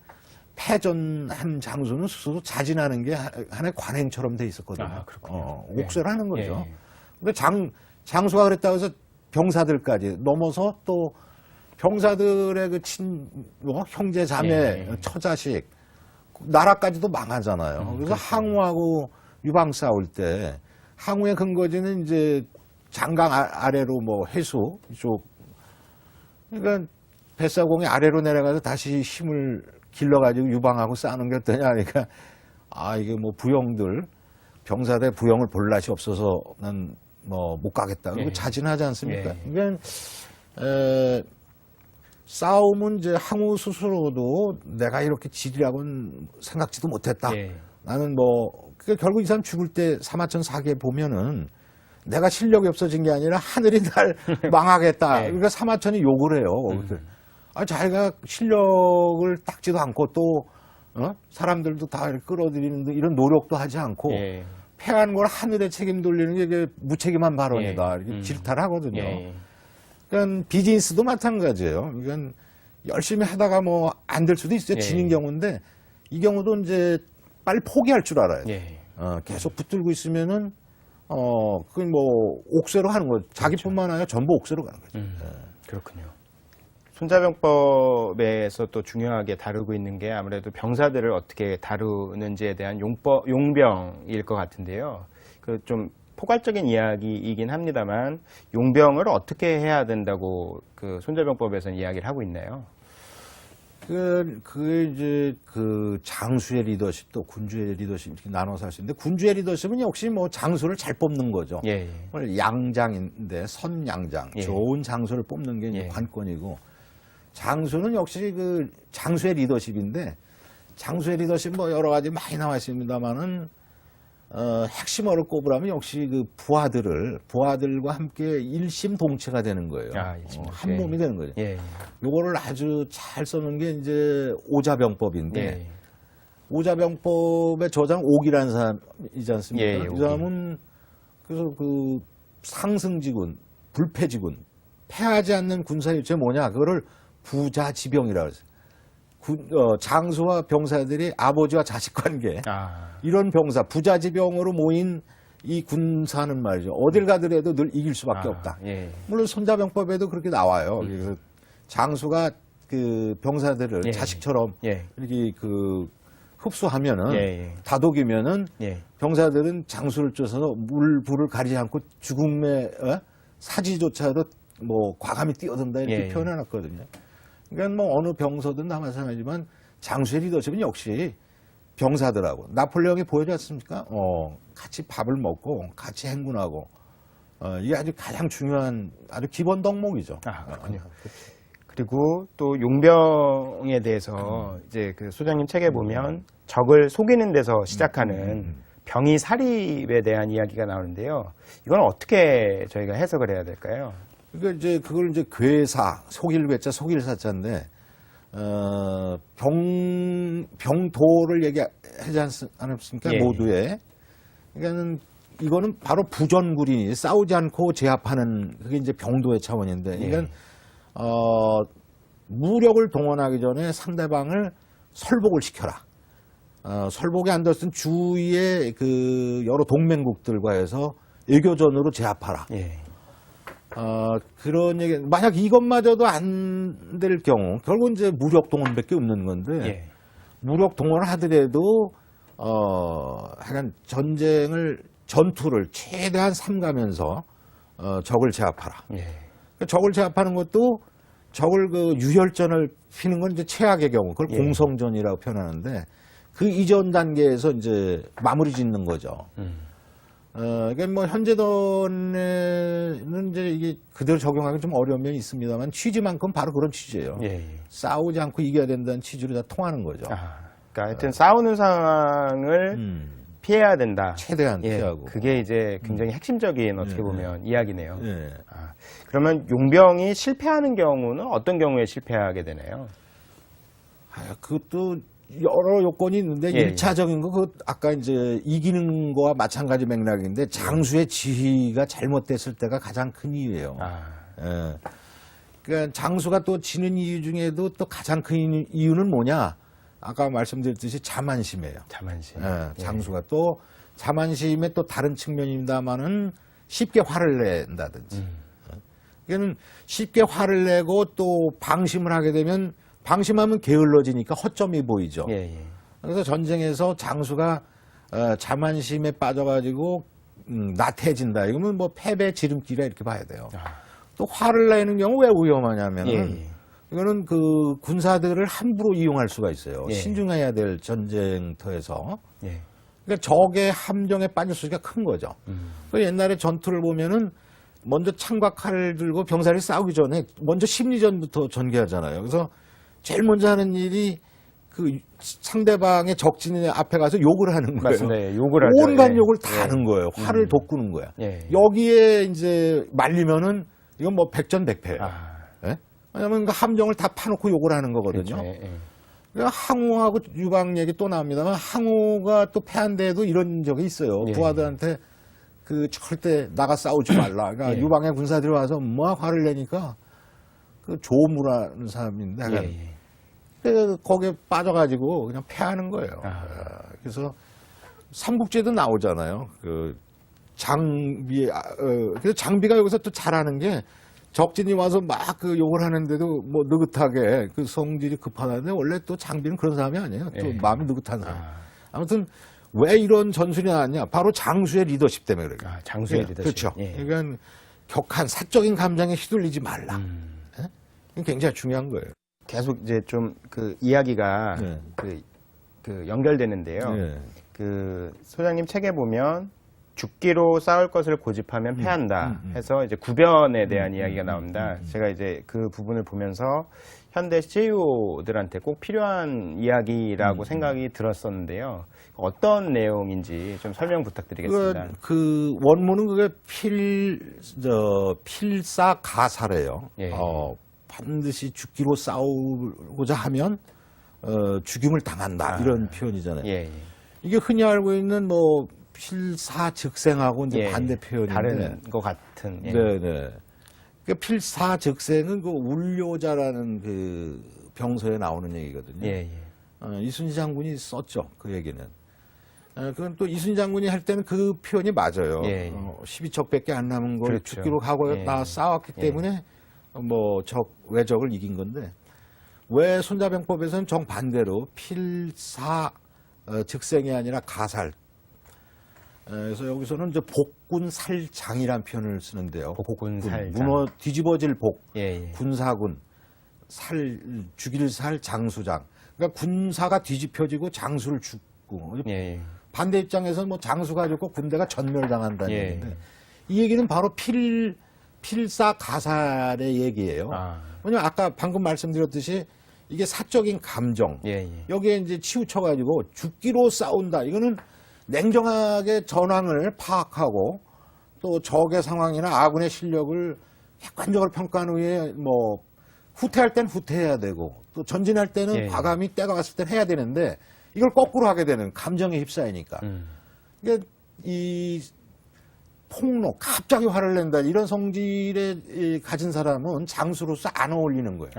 패전한 장수는 스스로 자진하는 게 하나의 관행처럼 돼 있었거든요. 아, 그렇군요. 예. 옥쇄를 하는 거죠. 예. 근데 장수가 그랬다고 해서 병사들까지 넘어서 또 병사들의 그 형제 자매 예. 처자식 나라까지도 망하잖아요. 그래서 그렇죠. 항우하고 유방 싸울 때 항우의 근거지는 이제 장강 아래로 뭐 해수 이쪽 그러니까 뱃사공이 아래로 내려가서 다시 힘을 길러가지고 유방하고 싸우는 게 어떠냐 그러니까 이게 뭐 부영들 병사대 부영을 볼 낯이 없어서 난 뭐 못 가겠다 그리고 예. 자진하지 않습니까? 예. 그러니까 싸움은 이제 항우 스스로도 내가 이렇게 지리라고는 생각지도 못했다. 예. 나는 뭐 그러니까 결국 이 사람 죽을 때 사마천 사기에 보면은 내가 실력이 없어진 게 아니라 하늘이 날 망하겠다. 예. 그러니까 사마천이 욕을 해요. 자기가 실력을 닦지도 않고 또 사람들도 다 끌어들이는 이런 노력도 하지 않고 예. 패한 걸 하늘에 책임 돌리는 게 이게 무책임한 발언이다. 예. 이렇게 질타를 하거든요. 예. 그러니까 비즈니스도 마찬가지예요. 그러니까 열심히 하다가 뭐 안 될 수도 있어요. 예. 지는 경우인데 이 경우도 이제 빨리 포기할 줄 알아요. 예. 계속 붙들고 있으면은 그건 뭐 옥쇄로 하는 거죠. 자기뿐만 아니라 전부 옥쇄로 가는 거죠. 그렇군요. 손자병법에서 또 중요하게 다루고 있는 게 아무래도 병사들을 어떻게 다루는지에 대한 용병일 것 같은데요. 그 좀 포괄적인 이야기이긴 합니다만 용병을 어떻게 해야 된다고 그 손자병법에서는 이야기를 하고 있나요? 이제 그 장수의 리더십 또 군주의 리더십 이렇게 나눠서 할 수 있는데 군주의 리더십은 역시 뭐 장수를 잘 뽑는 거죠. 예. 오늘 양장인데 선양장 예. 좋은 장수를 뽑는 게 이제 예. 관건이고 장수는 역시 그 장수의 리더십인데 장수의 리더십 뭐 여러 가지 많이 나와 있습니다만은 핵심어를 꼽으라면 역시 그 부하들과 함께 일심동체가 되는 거예요. 일심동체. 한 몸이 되는 거죠. 예. 요거를 아주 잘 써놓은 게 이제 오자병법인데 예. 오자병법의 저장 옥이라는 사람이지 않습니까? 예, 이 사람은 그래서 그 상승지군, 불패지군, 패하지 않는 군사일체 뭐냐? 그거를 부자지병이라고 해서 장수와 병사들이 아버지와 자식 관계 이런 병사, 부자지병으로 모인 이 군사는 말이죠. 어딜 가더라도 늘 이길 수밖에 없다. 예. 물론 손자병법에도 그렇게 나와요. 그래서 장수가 그 병사들을 예. 자식처럼 예. 이렇게 그 흡수하면은 예. 다독이면은 예. 병사들은 장수를 쫓아서 물불을 가리지 않고 죽음의 사지조차도 뭐 과감히 뛰어든다 이렇게 예. 표현해놨거든요. 그러니까 뭐 어느 병서든 다 마찬가지지만 장수의 리더십은 역시 병사들하고 나폴레옹이 보여줬지 않습니까? 같이 밥을 먹고 같이 행군하고 이게 아주 가장 중요한 아주 기본 덕목이죠. 그렇군요. 그리고 또 용병에 대해서 이제 그 소장님 책에 보면 적을 속이는 데서 시작하는 병이 사립에 대한 이야기가 나오는데요. 이건 어떻게 저희가 해석을 해야 될까요? 그러니까 이제 그걸 이제 괴사, 속일 괴자, 속일 사자인데 병도를 얘기하지 않습니까? 예. 모두에. 그러니까는 이거는 바로 부전굴이 싸우지 않고 제압하는 그게 이제 병도의 차원인데, 그러니까 무력을 동원하기 전에 상대방을 설복을 시켜라. 설복이 안 됐으면 주위의 그 여러 동맹국들과 해서 외교전으로 제압하라. 예. 그런 얘기, 만약 이것마저도 안 될 경우, 결국은 이제 무력 동원밖에 없는 건데, 예. 무력 동원을 하더라도, 하여간 전투를 최대한 삼가면서, 적을 제압하라. 예. 적을 제압하는 것도 적을 그 유혈전을 피는 건 이제 최악의 경우, 그걸 예. 공성전이라고 표현하는데, 그 이전 단계에서 이제 마무리 짓는 거죠. 그러니까 뭐 현재론에는 이제 이게 그대로 적용하기 좀 어려운 면이 있습니다만 취지만큼 바로 그런 취지예요. 예. 예. 싸우지 않고 이겨야 된다는 취지로 다 통하는 거죠. 그러니까 하여튼 싸우는 상황을 피해야 된다. 최대한 예, 피하고. 그게 이제 굉장히 핵심적인 어떻게 보면 이야기네요. 예. 그러면 용병이 실패하는 경우는 어떤 경우에 실패하게 되나요? 그것도 여러 요건이 있는데 예, 일차적인 거, 그 아까 이제 이기는 거와 마찬가지 맥락인데 장수의 지휘가 잘못됐을 때가 가장 큰 이유예요. 예. 그러니까 장수가 또 지는 이유 중에도 또 가장 큰 이유는 뭐냐? 아까 말씀드렸듯이 자만심이에요. 자만심. 예, 장수가 또 자만심의 또 다른 측면입니다만은 쉽게 화를 낸다든지. 그러니까 쉽게 화를 내고 또 방심을 하게 되면 방심하면 게을러지니까 허점이 보이죠. 예, 예. 그래서 전쟁에서 장수가 자만심에 빠져가지고 나태해진다. 이거면 뭐 패배 지름길이라 이렇게 봐야 돼요. 또 화를 내는 경우 왜 위험하냐면은 예, 예. 이거는 그 군사들을 함부로 이용할 수가 있어요. 예. 신중해야 될 전쟁터에서. 예. 그러니까 적의 함정에 빠질 수가 큰 거죠. 그 옛날에 전투를 보면은 먼저 창과 칼을 들고 병사들이 싸우기 전에 먼저 심리전부터 전개하잖아요. 그래서 제일 먼저 하는 일이 그 상대방의 적진의 앞에 가서 욕을 하는 거예요. 맞습니다. 예, 욕을 하죠. 온갖 예. 욕을 다 예. 하는 거예요. 화를 돋구는 거야. 예. 여기에 이제 말리면은 이건 뭐 백전백패예요. 예? 왜냐하면 그 함정을 다 파놓고 욕을 하는 거거든요. 그렇죠. 예, 예. 그러니까 항우하고 유방 얘기 또 나옵니다만 항우가 또 패한 데에도 이런 적이 있어요. 예. 부하들한테 그 절대 나가 싸우지 말라. 그러니까 예. 유방의 군사들이 와서 뭐 화를 내니까 그 조무라는 사람인데 예, 예. 그래서 거기에 빠져가지고 그냥 패하는 거예요. 그래서 삼국지에도 나오잖아요. 그 장비, 그래서 장비가 여기서 또 잘하는 게 적진이 와서 막 그 욕을 하는데도 뭐 느긋하게 그 성질이 급하다는데 원래 또 장비는 그런 사람이 아니에요. 또 예. 마음이 느긋한 사람. 아무튼 왜 이런 전술이 나왔냐? 바로 장수의 리더십 때문에 그래요. 장수의 예, 리더십. 그렇죠. 예. 그러니까 격한 사적인 감정에 휘둘리지 말라. 예? 이게 굉장히 중요한 거예요. 계속 이제 좀 그 이야기가 네. 그 연결되는데요. 예. 그 소장님 책에 보면 죽기로 싸울 것을 고집하면 패한다 해서 이제 구변에 대한 이야기가 나옵니다. 제가 이제 그 부분을 보면서 현대 CEO들한테 꼭 필요한 이야기라고 생각이 들었었는데요. 어떤 내용인지 좀 설명 부탁드리겠습니다. 그 원문은 그게 필사가사래요. 예. 반드시 죽기로 싸우고자 하면 죽임을 당한다 이런 표현이잖아요. 예, 예. 이게 흔히 알고 있는 뭐 필사즉생하고 이제 예, 반대 표현인데. 다른 것 같은. 예. 네네. 그 필사즉생은 그 울료자라는 그 병서에 나오는 얘기거든요. 예, 예. 이순신 장군이 썼죠. 그 얘기는. 그건 또 이순신 장군이 할 때는 그 표현이 맞아요. 예, 예. 12척밖에 안 남은 걸 그렇죠. 죽기로 하고 예. 다 싸웠기 예. 때문에 뭐 외적을 이긴 건데 왜 손자병법에서는 정반대로 필사즉생이 아니라 가살. 그래서 여기서는 이제 복군살장이라는 표현을 쓰는데요. 복군살장. 문어 뒤집어질 복, 예, 예. 군사군, 죽일 살 장수장. 그러니까 군사가 뒤집혀지고 장수를 죽고 예, 예. 반대 입장에서는 뭐 장수가 죽고 군대가 전멸당한다는 예. 얘기인데 이 얘기는 바로 필사가살의 얘기예요. 왜냐면 아까 방금 말씀드렸듯이 이게 사적인 감정 예, 예. 여기에 이제 치우쳐가지고 죽기로 싸운다. 이거는 냉정하게 전황을 파악하고 또 적의 상황이나 아군의 실력을 객관적으로 평가한 후에 뭐 후퇴할 땐 후퇴해야 되고 또 전진할 때는 예. 과감히 때가 왔을 때 해야 되는데 이걸 거꾸로 하게 되는 감정에 휩싸이니까. 그러니까 이 폭로, 갑자기 화를 낸다 이런 성질에 가진 사람은 장수로서 안 어울리는 거예요.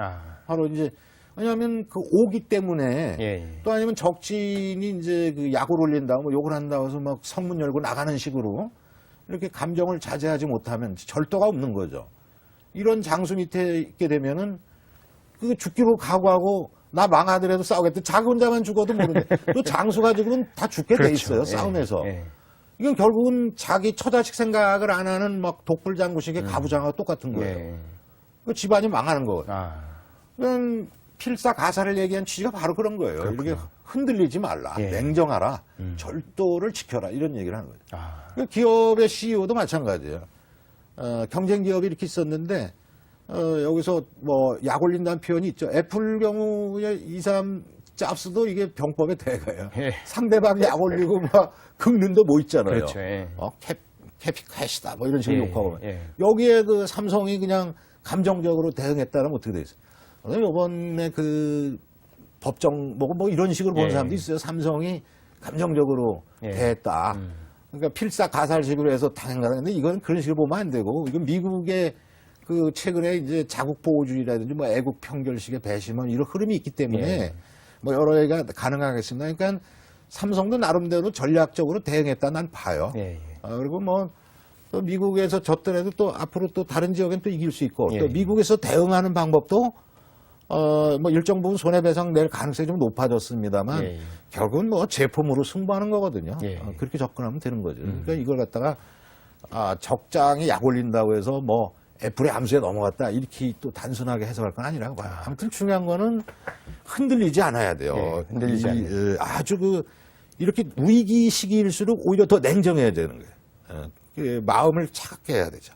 바로 이제 왜냐하면 그 오기 때문에 예. 또 아니면 적진이 이제 그 약을 올린다고 뭐 욕을 한다고 해서 막 성문 열고 나가는 식으로 이렇게 감정을 자제하지 못하면 절도가 없는 거죠. 이런 장수 밑에 있게 되면은 그 죽기로 각오하고 나 망하더라도 싸우겠다. 자기 혼자만 죽어도 모르는데 또 장수 가지고는 다 죽게 돼 있어요. 그렇죠. 싸움에서. 예. 이건 결국은 자기 처자식 생각을 안 하는 막 독불장구식의 가부장하고 똑같은 거예요. 예. 그 집안이 망하는 거예요. 아. 그건 필사가사를 얘기한 취지가 바로 그런 거예요. 그렇구나. 이렇게 흔들리지 말라. 예. 냉정하라. 절도를 지켜라. 이런 얘기를 하는 거죠. 아. 그 기업의 CEO도 마찬가지예요. 경쟁 기업이 이렇게 있었는데 여기서 뭐 약 올린다는 표현이 있죠. 애플 경우에 2, 3 잡스도 이게 병법의 대가예요. 예. 상대방 약 올리고 막 긁는 데 뭐 있잖아요. 그렇죠. 예. 캐피카시다 뭐 이런 식으로 예, 욕하고 예. 여기에 그 삼성이 그냥 감정적으로 대응했다면 어떻게 되겠어요? 이번에 그 법정 뭐 이런 식으로 보는 예. 사람도 있어요. 삼성이 감정적으로 예. 대했다. 그러니까 필사가살식으로 해서 당했는데 이건 그런 식으로 보면 안 되고 이건 미국의 그 최근에 이제 자국 보호주의라든지 뭐 애국 편결식의 배심원 이런 흐름이 있기 때문에 예. 뭐 여러 얘기가 가능하겠습니다. 그러니까 삼성도 나름대로 전략적으로 대응했다 난 봐요. 예. 그리고 뭐 또 미국에서 졌더라도 또 앞으로 또 다른 지역엔 또 이길 수 있고 예. 또 미국에서 대응하는 방법도 뭐 일정 부분 손해배상 낼 가능성이 좀 높아졌습니다만 예. 결국은 뭐 제품으로 승부하는 거거든요. 예. 그렇게 접근하면 되는 거죠. 그러니까 이걸 갖다가 적장이 약 올린다고 해서 뭐 애플의 암수에 넘어갔다 이렇게 또 단순하게 해석할 건 아니라고 봐요. 아무튼 중요한 거는 흔들리지 않아야 돼요. 예, 흔들리지 않아요. 아주 이렇게 위기 시기일수록 오히려 더 냉정해야 되는 거예요. 마음을 차갑게 해야 되죠.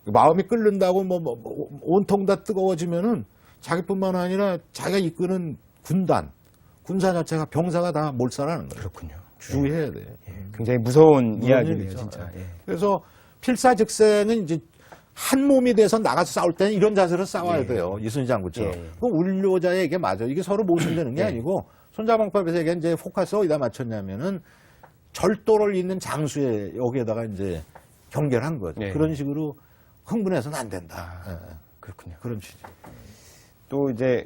마음이 끓는다고 온통 다 뜨거워지면은 자기뿐만 아니라 자기가 이끄는 군사 자체가 병사가 다 몰살하는 거예요. 그렇군요. 주의해야 돼요. 굉장히 무서운 그런 이야기네요, 얘기죠. 진짜. 예. 그래서 필사즉세는 이제 한 몸이 돼서 나가서 싸울 때는 이런 자세로 싸워야 예. 돼요. 이순신 장군처럼. 예. 그 울료자에게 맞아. 이게 서로 모순되는 게 예. 아니고 손자방법에서 이게 이제 포커스 어디다 맞췄냐면은 절도를 잇는 장수에 여기에다가 이제 경계를 거죠. 예. 그런 식으로 흥분해서는 안 된다. 그렇군요. 그런 취지. 또 이제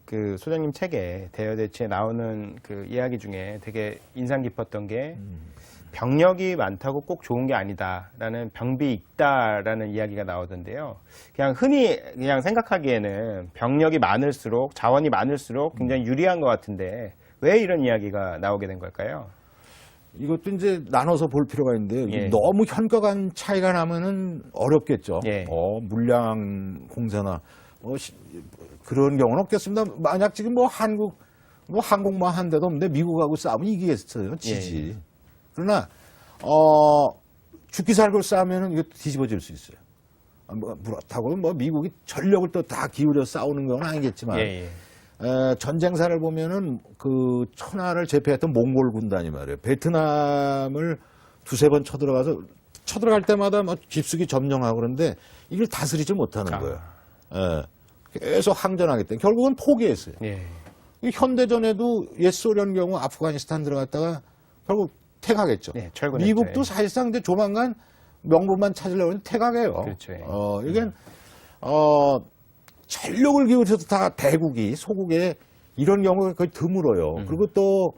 그 소장님 책에 대여대치에 나오는 그 이야기 중에 되게 인상 깊었던 게 병력이 많다고 꼭 좋은 게 아니다라는 병비 있다라는 이야기가 나오던데요. 그냥 흔히 그냥 생각하기에는 병력이 많을수록 자원이 많을수록 굉장히 유리한 것 같은데 왜 이런 이야기가 나오게 된 걸까요? 이것도 이제 나눠서 볼 필요가 있는데요. 예. 너무 현격한 차이가 나면은 어렵겠죠. 예. 물량 공세나 그런 경우는 없겠습니다. 만약 지금 항공모함 한 대도 없는데 미국하고 싸우면 이기겠어요. 지지. 예. 그러나 죽기 살고 싸우면은 이거 뒤집어질 수 있어요. 그렇다고 미국이 전력을 또 다 기울여 싸우는 건 아니겠지만 예. 전쟁사를 보면은 그 천하를 제패했던 몽골 군단이 말이에요. 베트남을 두세 번 쳐들어갈 때마다 깊숙이 점령하고 그런데 이걸 다스리지 못하는 거예요. 계속 항전하기 때문에 결국은 포기했어요. 예. 이 현대전에도 옛소련 경우 아프가니스탄 들어갔다가 결국 퇴각했죠. 네, 철군했죠. 미국도 예. 사실상 이제 조만간 명분만 찾으려고 하면 퇴각해요. 그렇죠. 예. 이게 전력을 기울여서 다 대국이 소국에 이런 경우가 거의 드물어요. 그리고 또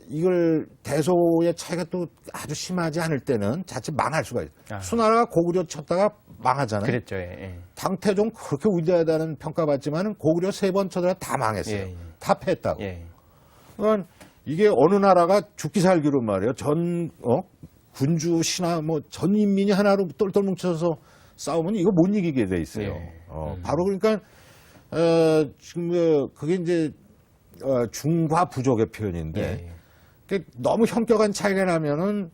이걸 대소의 차이가 또 아주 심하지 않을 때는 자칫 망할 수가 있어요. 수나라가 고구려 쳤다가 망하잖아요. 그랬죠. 예. 당태종 그렇게 위대하다는 평가받지만 고구려 3번 쳐다가 다 망했어요. 예. 다 패했다고. 예. 그러니까 이게 어느 나라가 죽기 살기로 말이에요. 군주, 신하, 전 인민이 하나로 똘똘 뭉쳐서 싸우면 이거 못 이기게 돼 있어요. 예. 바로 그러니까, 지금 그게 이제, 중과 부족의 표현인데, 너무 현격한 차이가 나면은,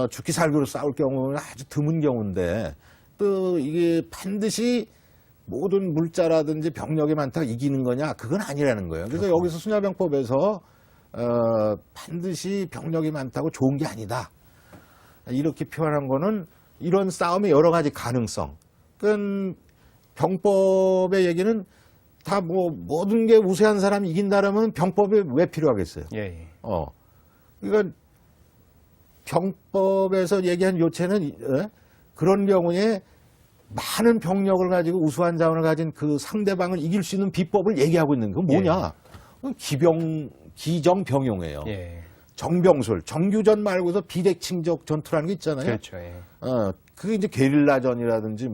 죽기 살기로 싸울 경우는 아주 드문 경우인데, 또 이게 반드시 모든 물자라든지 병력이 많다고 이기는 거냐? 그건 아니라는 거예요. 그래서 여기서 순야병법에서, 반드시 병력이 많다고 좋은 게 아니다. 이렇게 표현한 거는 이런 싸움의 여러 가지 가능성. 그건 병법의 얘기는 다 뭐 모든 게 우세한 사람이 이긴다라면 병법이 왜 필요하겠어요? 예, 예. 그러니까 병법에서 얘기한 요체는 그런 경우에 많은 병력을 가지고 우수한 자원을 가진 그 상대방을 이길 수 있는 비법을 얘기하고 있는 건 뭐냐? 기정병용이에요. 예. 정병술, 정규전 말고도 비대칭적 전투라는 게 있잖아요. 그렇죠. 예. 그게 이제 게릴라전이라든지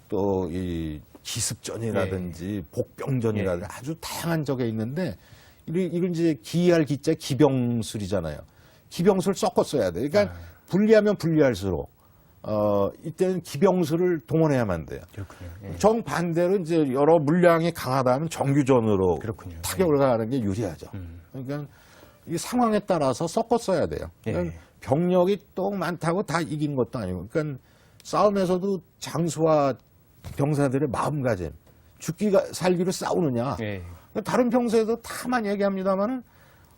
또 이 기습전이라든지 복병전이라든지 아주 다양한 적에 있는데 이런 이제 기할 기자 기병술이잖아요. 기병술 섞어 써야 돼. 그러니까 불리하면 불리할수록 이때는 기병술을 동원해야만 돼요. 그렇군요. 예. 정반대로 이제 여러 물량이 강하다면 정규전으로 그렇군요. 타격을 가하는 게 유리하죠. 그러니까 이 상황에 따라서 섞어 써야 돼요. 그러니까 예. 병력이 또 많다고 다 이긴 것도 아니고, 그러니까 싸움에서도 장수와 병사들의 마음가짐, 죽기가 살기로 싸우느냐. 예. 다른 병사에도 다만 얘기합니다만은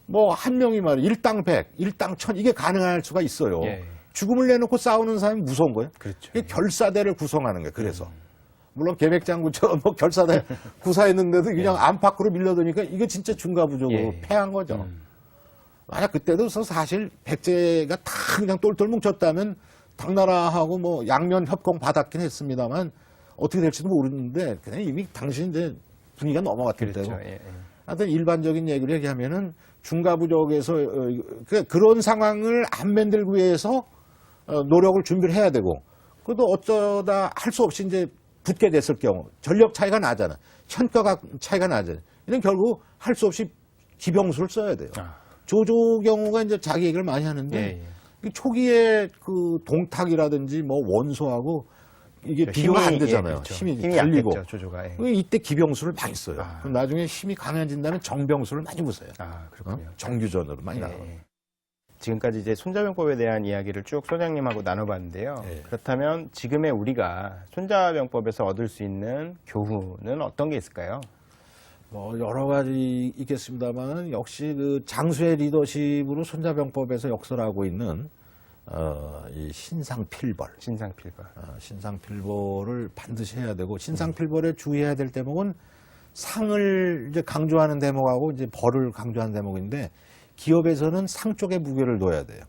뭐 한 명이 말이야 일당 100, 일당 1000 이게 가능할 수가 있어요. 예. 죽음을 내놓고 싸우는 사람이 무서운 거예요. 그렇죠. 이게 결사대를 구성하는 거예요. 그래서 물론 계백장군처럼 뭐 결사대 구사했는데도 그냥 안팎으로 밀려드니까 이게 진짜 중과부적으로 예. 패한 거죠. 만약 그때도 사실 백제가 다 그냥 똘똘 뭉쳤다면 당나라하고 뭐 양면 협공 받았긴 했습니다만 어떻게 될지도 모르는데 그냥 이미 당시 이제 분위기가 넘어갔기 그렇죠. 때문에. 예. 하여튼 일반적인 얘기를 얘기하면은 중과부족에서 그런 상황을 안 만들기 위해서 노력을 준비를 해야 되고 그것도 어쩌다 할 수 없이 이제 붙게 됐을 경우 전력 차이가 나잖아. 현가가 차이가 나잖아. 이런 결국 할 수 없이 기병수를 써야 돼요. 조조 경우가 이제 자기 얘기를 많이 하는데 이 초기에 그 동탁이라든지 뭐 원소하고 이게 비교가 안 되잖아요. 그렇죠. 힘이 힘이 달리고. 약했죠, 조조가. 예. 이때 기병수를 많이 써요. 그럼 나중에 힘이 강해진다면 정병수를 많이 보세요. 그렇군요. 정규전으로 많이 예, 나가요. 예. 지금까지 이제 손자병법에 대한 이야기를 쭉 소장님하고 나눠봤는데요. 예. 그렇다면 지금의 우리가 손자병법에서 얻을 수 있는 교훈은 어떤 게 있을까요? 뭐 여러 가지 있겠습니다만 역시 그 장수의 리더십으로 손자병법에서 역설하고 있는 이 신상필벌. 신상필벌. 신상필벌을 반드시 해야 되고 신상필벌에 주의해야 될 대목은 상을 이제 강조하는 대목하고 이제 벌을 강조하는 대목인데 기업에서는 상 쪽에 무게를 둬야 돼요.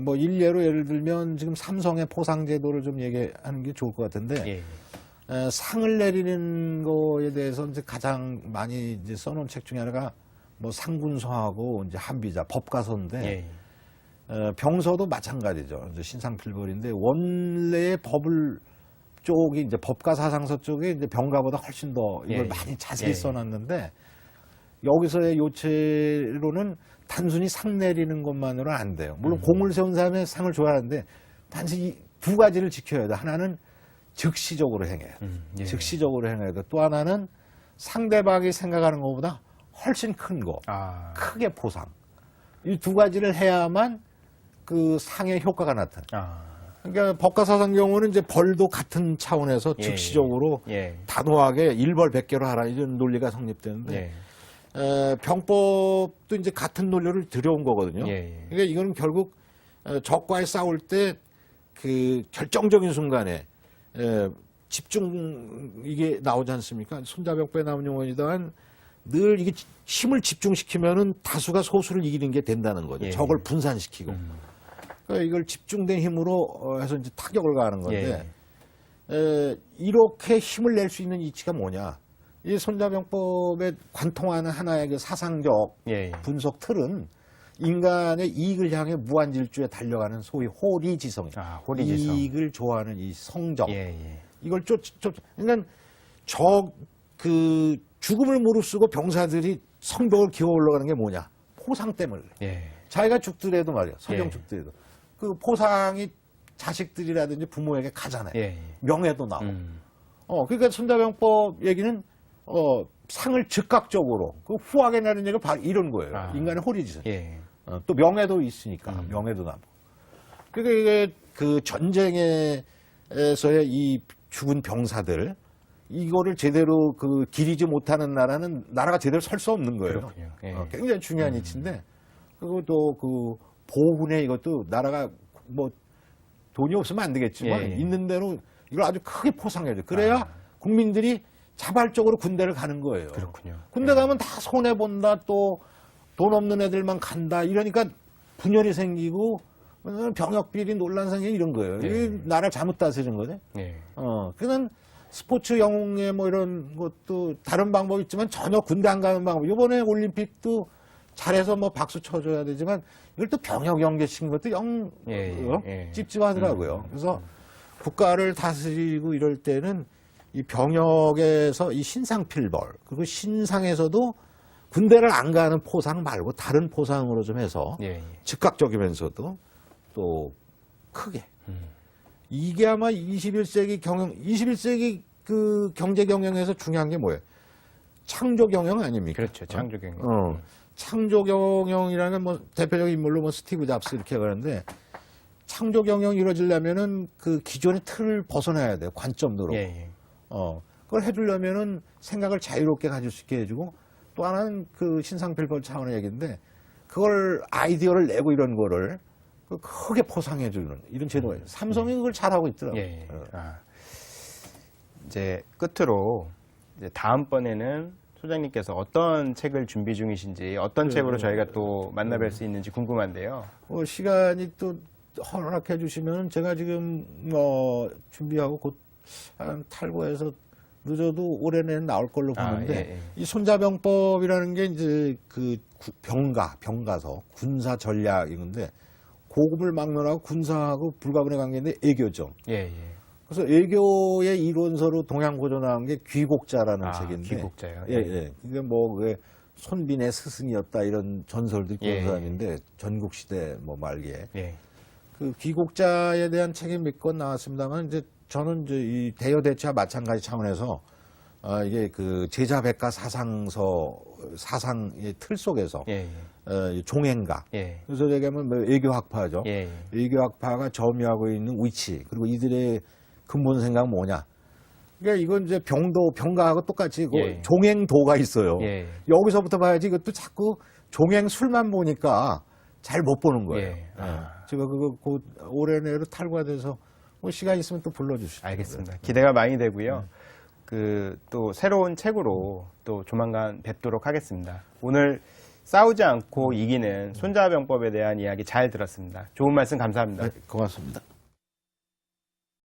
뭐 일례로 예를 들면 지금 삼성의 포상 제도를 좀 얘기하는 게 좋을 것 같은데 상을 내리는 거에 대해서 이제 가장 많이 이제 써놓은 책 중에 하나가 뭐 상군서하고 이제 한비자 법가서인데 병서도 마찬가지죠. 이제 신상필벌인데 원래의 법을 쪽이 이제 법가사상서 쪽에 이제 병가보다 훨씬 더 이걸 많이 자세히 써놨는데 여기서의 요체로는 단순히 상 내리는 것만으로는 안 돼요. 물론 공을 세운 사람의 상을 줘야 하는데 단지 두 가지를 지켜야 돼. 하나는 즉시적으로 행해야 돼. 즉시적으로 행해야 돼. 또 하나는 상대방이 생각하는 것보다 훨씬 큰 거, 크게 포상. 이 두 가지를 해야만 그 상의 효과가 나타나. 그러니까 법가사상 경우는 이제 벌도 같은 차원에서 즉시적으로 단호하게 일벌 100개로 하라 이런 논리가 성립되는데 병법도 이제 같은 논리를 들여온 거거든요. 그러니까 이거는 결국 적과의 싸울 때 그 결정적인 순간에 집중 이게 나오지 않습니까? 손자병법에 나온 용어이지만 늘 이게 힘을 집중시키면은 다수가 소수를 이기는 게 된다는 거죠. 적을 분산시키고. 그러니까 이걸 집중된 힘으로 해서 이제 타격을 가하는 건데 이렇게 힘을 낼 수 있는 이치가 뭐냐? 이 손자병법에 관통하는 하나의 그 사상적 분석 틀은 인간의 이익을 향해 무한질주에 달려가는 소위 호리지성, 호리지성. 이익을 좋아하는 이 성적, 이걸 그러니까 그 죽음을 무릅쓰고 병사들이 성벽을 기어 올라가는 게 뭐냐? 포상 때문에. 자기가 죽더라도 말이야, 설령 죽더라도 그 포상이 자식들이라든지 부모에게 가잖아요. 명예도 나오고. 그러니까 손자병법 얘기는 상을 즉각적으로 그 후하게 내는 얘기가 바로 이런 거예요. 인간의 호리지성. 또 명예도 있으니까 명예도 나고. 그러니까 이게 그 전쟁에서의 이 죽은 병사들 이거를 제대로 그 기리지 못하는 나라는 나라가 제대로 설 수 없는 거예요. 굉장히 중요한 이치인데 그것도 그 보훈에 이것도 나라가 뭐 돈이 없으면 안 되겠지만 있는 대로 이걸 아주 크게 포상해야죠. 그래야 국민들이 자발적으로 군대를 가는 거예요. 그렇군요. 군대 가면 다 손해 본다, 또 돈 없는 애들만 간다. 이러니까 분열이 생기고 병역 비리 논란 생기고 이런 거예요. 이 나라를 잘못 다스리는 거죠. 예. 그는 스포츠 영웅에 뭐 이런 것도 다른 방법이 있지만 전혀 군대 안 가는 방법. 이번에 올림픽도 잘해서 뭐 박수 쳐줘야 되지만 이걸 또 병역 연계시킨 것도 찝찝하더라고요. 그래서 국가를 다스리고 이럴 때는 이 병역에서 이 신상필벌, 그리고 신상에서도 군대를 안 가는 포상 말고 다른 포상으로 좀 해서 즉각적이면서도 또 크게. 이게 아마 21세기 그 경제 경영에서 중요한 게 뭐예요? 창조 경영 아닙니까? 그렇죠. 창조 경영. 창조 경영이라는 뭐 대표적인 인물로 뭐 스티브 잡스 이렇게 가는데 창조 경영이 이루어지려면은 그 기존의 틀을 벗어나야 돼요. 관점으로. 그걸 해주려면은 생각을 자유롭게 가질 수 있게 해주고 또 하나는 그 신상필벌 차원의 얘기인데 그걸 아이디어를 내고 이런 거를 크게 포상해주는 이런 제도가 있어요. 삼성이 그걸 잘하고 있더라고요. 이제 끝으로 이제 다음번에는 소장님께서 어떤 책을 준비 중이신지 어떤 책으로 저희가 또 만나뵐 수 있는지 궁금한데요. 시간이 또 허락해 주시면 제가 지금 뭐 준비하고 곧 한 탈고해서 늦어도 올해 내는 나올 걸로 보는데 이 손자병법이라는 게 이제 그 병가서 군사 전략인데 고급을 막론하고 군사하고 불가분의 관계인데 애교죠. 그래서 애교의 이론서로 동양고조 나온 게 귀곡자라는 책인데. 귀곡자요. 그게 뭐 그게 손빈의 스승이었다 이런 전설도 있고 그런 사람인데 전국시대 뭐 말기에. 그 귀곡자에 대한 책이 몇 권 나왔습니다만 이제 저는 이제 이 대여대체와 마찬가지 차원에서 이게 그 제자백가 사상의 틀 속에서 종행가. 그래서 얘기하면 뭐 애교학파죠. 애교학파가 점유하고 있는 위치 그리고 이들의 근본 생각 뭐냐. 그러니까 이건 이제 병가하고 똑같이 종행도가 있어요. 여기서부터 봐야지 이것도 자꾸 종행술만 보니까 잘 못 보는 거예요. 제가 그거 올해 내로 탈고가 돼서 뭐 시간 있으면 또 불러주시죠. 알겠습니다. 기대가 많이 되고요. 그 또 새로운 책으로 또 조만간 뵙도록 하겠습니다. 오늘 싸우지 않고 이기는 손자병법에 대한 이야기 잘 들었습니다. 좋은 말씀 감사합니다. 고맙습니다.